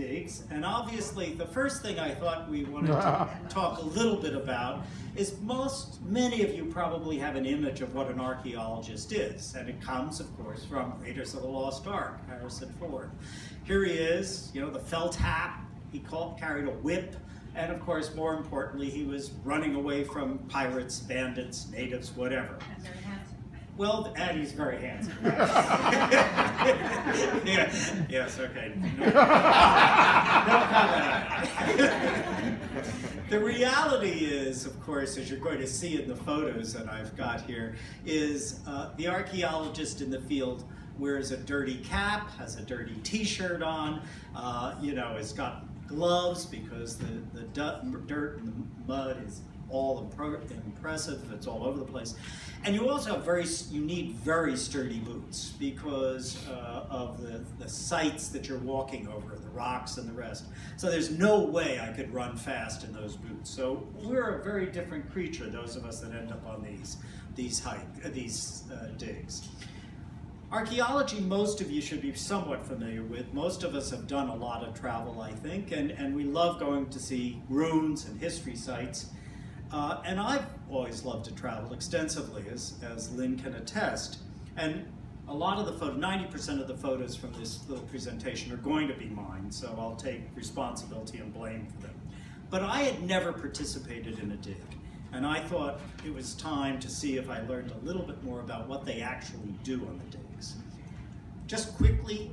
digs, and obviously the first thing I thought we wanted to talk a little bit about is many of you probably have an image of what an archaeologist is, and it comes, of course, from Raiders of the Lost Ark, Harrison Ford. Here he is, the felt hat, he carried a whip, and of course, more importantly, he was running away from pirates, bandits, natives, whatever. And very handsome. Well, and he's very handsome. Right? Yes, okay. No comment. The reality is, of course, as you're going to see in the photos that I've got here, is the archaeologist in the field wears a dirty cap, has a dirty t-shirt on, has got gloves because the dirt and the mud is all impressive, it's all over the place. And you also have you need very sturdy boots because of the sites that you're walking over, the rocks and the rest. So there's no way I could run fast in those boots. So we're a very different creature, those of us that end up on these digs. Archaeology, most of you should be somewhat familiar with. Most of us have done a lot of travel, I think, and we love going to see ruins and history sites. And I've always loved to travel extensively, as Lynn can attest. And a lot of the 90% of the photos from this little presentation are going to be mine, so I'll take responsibility and blame for them. But I had never participated in a dig, and I thought it was time to see if I learned a little bit more about what they actually do on the digs. Just quickly,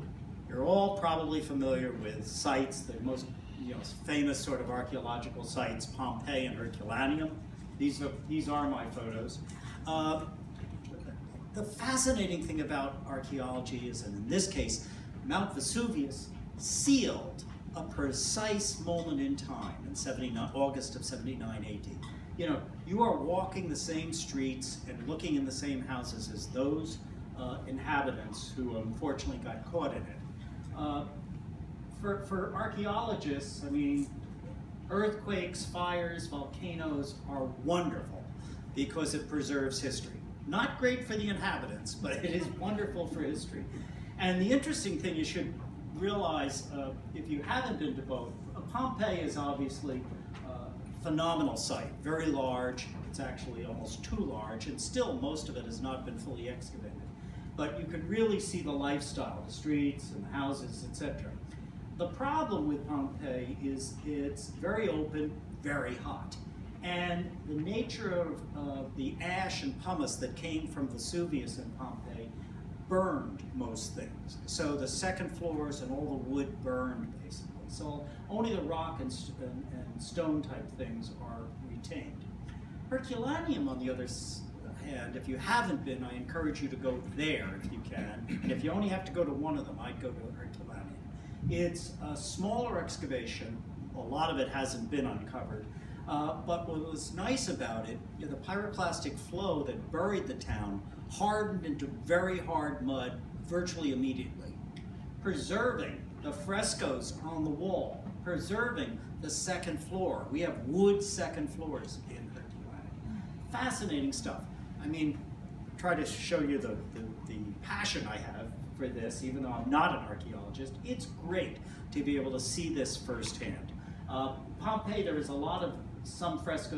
you're all probably familiar with sites, the most famous sort of archaeological sites, Pompeii and Herculaneum. These are my photos. The fascinating thing about archaeology is, and in this case, Mount Vesuvius sealed a precise moment in time in August of 79 AD. You are walking the same streets and looking in the same houses as those inhabitants who unfortunately got caught in it. For archaeologists, earthquakes, fires, volcanoes are wonderful because it preserves history. Not great for the inhabitants, but it is wonderful for history. And the interesting thing you should realize, if you haven't been to both, Pompeii is obviously a phenomenal site, very large. It's actually almost too large, and still most of it has not been fully excavated. But you can really see the lifestyle, the streets and the houses, etc. The problem with Pompeii is it's very open, very hot. And the nature of the ash and pumice that came from Vesuvius and Pompeii burned most things. So the second floors and all the wood burned, basically. So only the rock and stone type things are retained. Herculaneum, on the other hand, if you haven't been, I encourage you to go there if you can. And if you only have to go to one of them, I'd go to Herculaneum. It's a smaller excavation. A lot of it hasn't been uncovered. But what was nice about it, the pyroclastic flow that buried the town hardened into very hard mud virtually immediately, preserving the frescoes on the wall, preserving the second floor. We have wood second floors in Herculaneum. Fascinating stuff. Try to show you the passion I have for this, even though I'm not an archaeologist. It's great to be able to see this firsthand. Pompeii, there is some frescoes